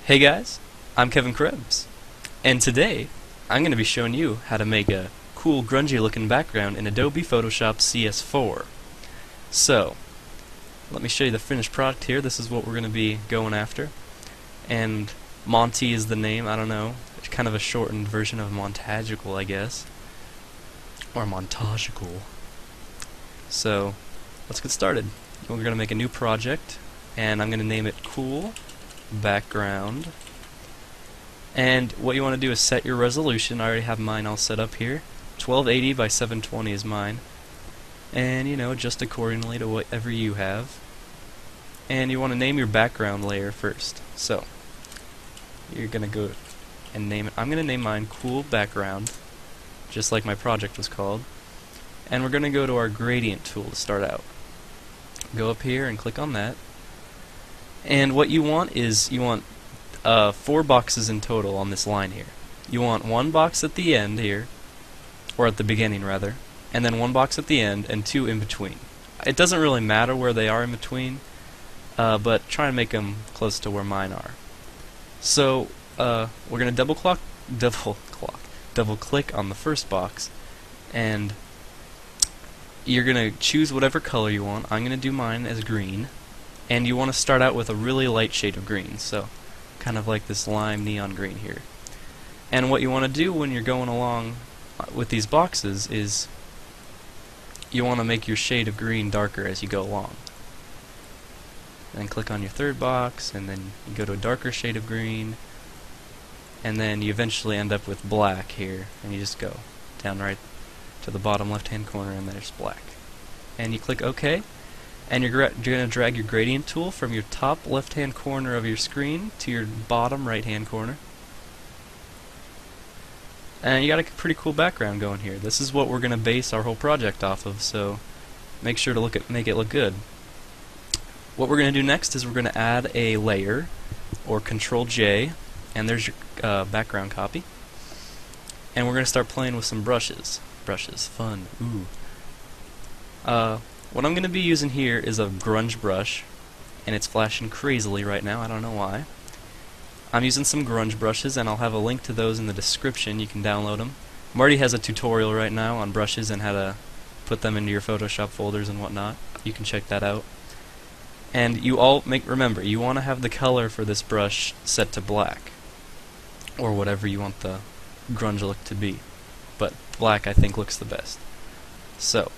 Hey guys, I'm Kevin Krebs, and today I'm going to be showing you how to make a cool grungy looking background in Adobe Photoshop CS4. So, let me show you the finished product here. This is what we're going to be going after, and Monty is the name. I don't know, it's kind of a shortened version of Montagical, I guess, or Montagical. So, let's get started. We're going to make a new project, and I'm going to name it Cool Background. And what you want to do is set your resolution. I already have mine all set up here. 1280 by 720 is mine, and adjust accordingly to whatever you have. And you want to name your background layer first. So you're gonna go and name it. I'm gonna name mine Cool Background, just like my project was called. And we're gonna go to our gradient tool to start out. Go up here and click on that. And what you want is 4 boxes in total on this line here. You want 1 box at the end here, or at the beginning rather, and then 1 box at the end and 2 in between. It doesn't really matter where they are in between, but try and make them close to where mine are. So we're gonna double click on the first box, and you're gonna choose whatever color you want. I'm gonna do mine as green. And you want to start out with a really light shade of green, so kind of like this lime neon green here. And what you want to do when you're going along with these boxes is you want to make your shade of green darker as you go along. Then click on your third box, and then you go to a darker shade of green, and then you eventually end up with black here, and you just go down right to the bottom left hand corner, and there's black. And you click OK. And you're going to drag your gradient tool from your top left-hand corner of your screen to your bottom right-hand corner. And you got a pretty cool background going here. This is what we're going to base our whole project off of, so make sure to make it look good. What we're going to do next is we're going to add a layer, or Control J, and there's your background copy. And we're going to start playing with some brushes. Brushes, fun, ooh. What I'm going to be using here is a grunge brush, and it's flashing crazily right now. I don't know why. I'm using some grunge brushes, and I'll have a link to those in the description. You can download them. Marty has a tutorial right now on brushes and how to put them into your Photoshop folders and whatnot. You can check that out. And you all remember, you want to have the color for this brush set to black, or whatever you want the grunge look to be. But black, I think, looks the best. So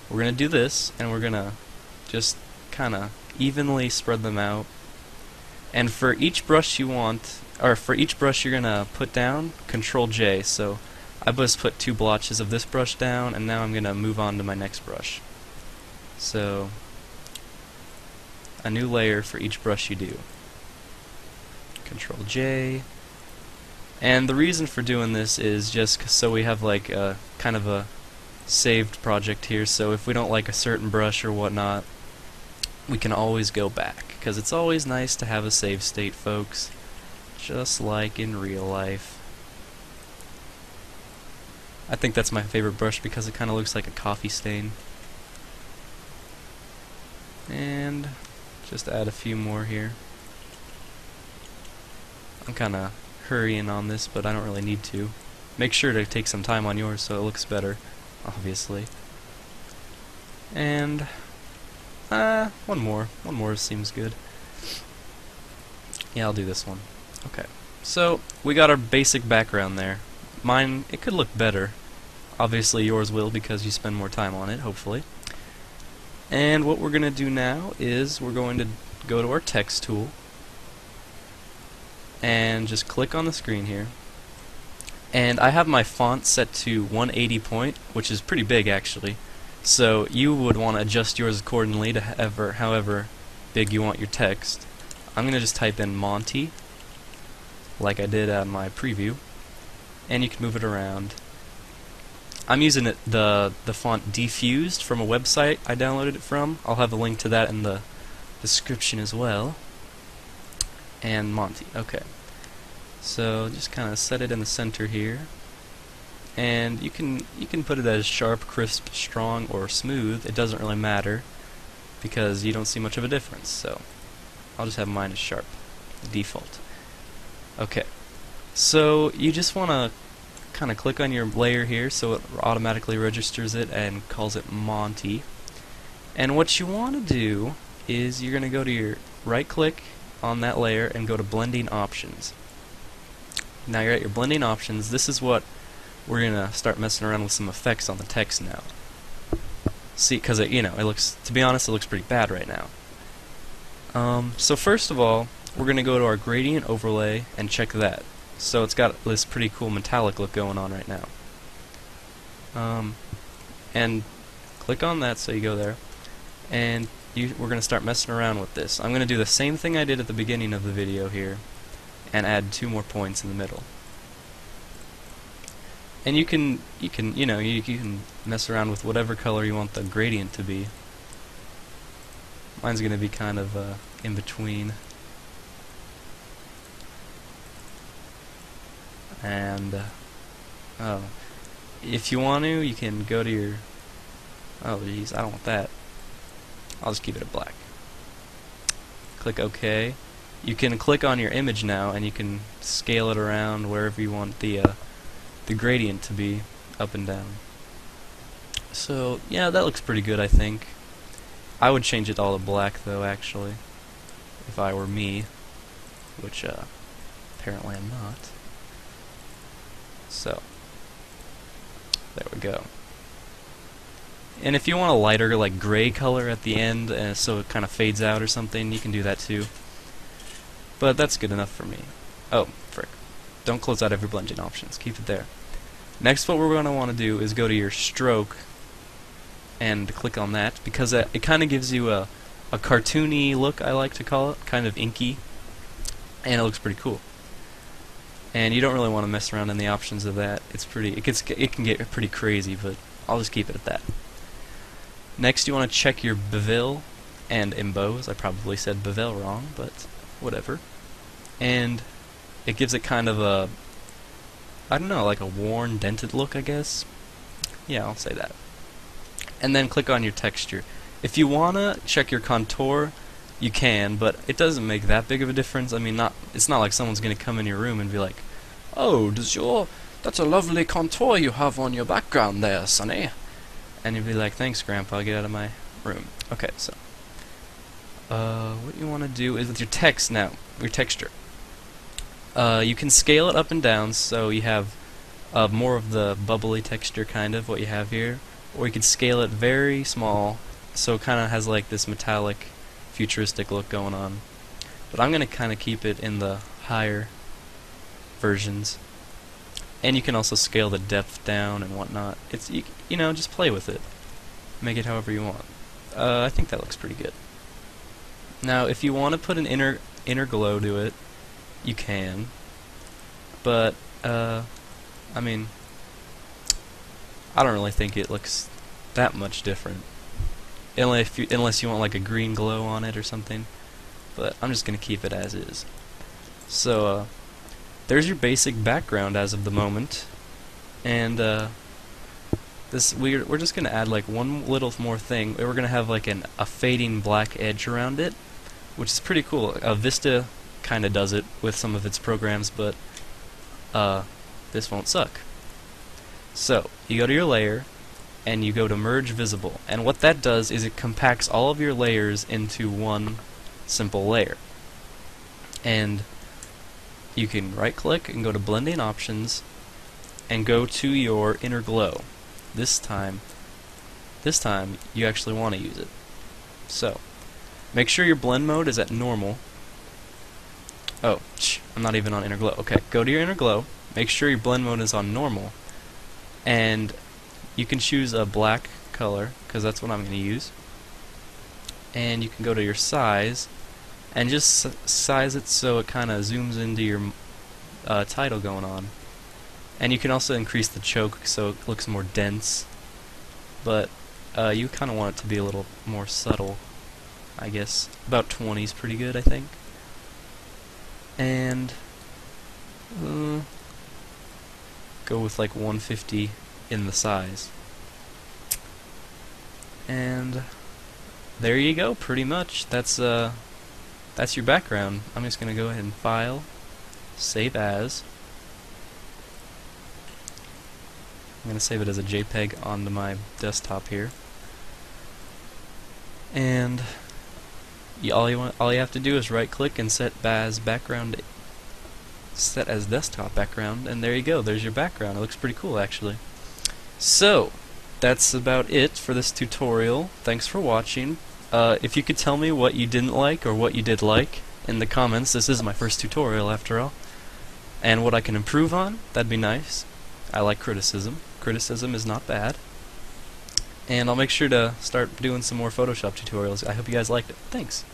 we're going to do this, and we're going to just kind of evenly spread them out. And for each brush you're going to put down, Control J. So I just put 2 blotches of this brush down, and now I'm going to move on to my next brush. So a new layer for each brush you do. Control J. And the reason for doing this is just so we have like a kind of a saved project here, so if we don't like a certain brush or whatnot, we can always go back, because it's always nice to have a save state, folks, just like in real life. I think that's my favorite brush because it kind of looks like a coffee stain. And just add a few more here. I'm kind of hurrying on this, but I don't really need to. Make sure to take some time on yours so it looks better, obviously. And one more seems good. Yeah, I'll do this one. Okay, so we got our basic background there. Mine, it could look better. Obviously yours will, because you spend more time on it, hopefully. And what we're going to do now is we're going to go to our text tool and just click on the screen here. And I have my font set to 180 point, which is pretty big actually. So you would want to adjust yours accordingly to however big you want your text. I'm going to just type in Monty, like I did on my preview, and you can move it around. I'm using the font Diffused from a website I downloaded it from. I'll have a link to that in the description as well. And Monty, okay. So just kind of set it in the center here, and you can put it as sharp, crisp, strong, or smooth. It doesn't really matter because you don't see much of a difference. So I'll just have mine as sharp, the default. Okay, so you just want to kind of click on your layer here so it automatically registers it and calls it Monty. And what you want to do is you're going to go to your right click on that layer and go to blending options. Now you're at your blending options. This is what we're going to start messing around with some effects on the text now. See, because it looks, to be honest, it looks pretty bad right now. So first of all, we're going to go to our gradient overlay and check that. So it's got this pretty cool metallic look going on right now. And click on that, so you go there, and we're going to start messing around with this. I'm going to do the same thing I did at the beginning of the video here, and add 2 more points in the middle. And you can mess around with whatever color you want the gradient to be. Mine's going to be kind of in between. And if you want to, you can go to your, oh geez, I don't want that. I'll just keep it at black. Click OK. You can click on your image now, and you can scale it around wherever you want the gradient to be, up and down. So yeah, that looks pretty good, I think. I would change it all to black though, actually, if I were me, which apparently I'm not. So there we go. And if you want a lighter, like gray color at the end, so it kind of fades out or something, you can do that too. But that's good enough for me. Oh, frick. Don't close out every blending options. Keep it there. Next, what we're going to want to do is go to your stroke and click on that, because it kind of gives you a cartoony look, I like to call it, kind of inky, and it looks pretty cool. And you don't really want to mess around in the options of that. It can get pretty crazy, but I'll just keep it at that. Next, you want to check your bevel and emboss. I probably said bevel wrong, but whatever. And it gives it kind of a, I don't know, like a worn, dented look, I guess. Yeah, I'll say that. And then click on your texture. If you wanna check your contour, you can, but it doesn't make that big of a difference. I mean, it's not like someone's gonna come in your room and be like, "Oh, that's a lovely contour you have on your background there, Sonny." And you'd be like, "Thanks, Grandpa, get out of my room." Okay, so what you want to do is with your text now, your texture. You can scale it up and down, so you have more of the bubbly texture, kind of what you have here, or you can scale it very small, so it kind of has like this metallic, futuristic look going on. But I'm gonna kind of keep it in the higher versions. And you can also scale the depth down and whatnot. It's you know, just play with it, make it however you want. I think that looks pretty good. Now, if you want to put an inner glow to it, you can. But I mean, I don't really think it looks that much different, unless you want like a green glow on it or something. But I'm just gonna keep it as is. So there's your basic background as of the moment, and we're just gonna add like one little more thing. We're gonna have like a fading black edge around it, which is pretty cool. Vista kind of does it with some of its programs, but this won't suck. So you go to your layer and you go to merge visible, and what that does is it compacts all of your layers into one simple layer. And you can right click and go to blending options and go to your inner glow. This time you actually want to use it. So make sure your blend mode is at normal. Oh, I'm not even on inner glow. Okay, go to your inner glow, make sure your blend mode is on normal, and you can choose a black color, because that's what I'm going to use. And you can go to your size and just size it so it kind of zooms into your title going on. And you can also increase the choke so it looks more dense, but you kind of want it to be a little more subtle, I guess. About 20 is pretty good, I think. And go with like 150 in the size. And there you go, pretty much. That's your background. I'm just gonna go ahead and file save as. I'm going to save it as a JPEG onto my desktop here. And all you have to do is right click and set as background, set as desktop background, and there you go, there's your background. It looks pretty cool actually. So that's about it for this tutorial. Thanks for watching. If you could tell me what you didn't like or what you did like in the comments, this is my first tutorial after all, and what I can improve on, that'd be nice. I like criticism. Criticism is not bad. And I'll make sure to start doing some more Photoshop tutorials. I hope you guys liked it. Thanks.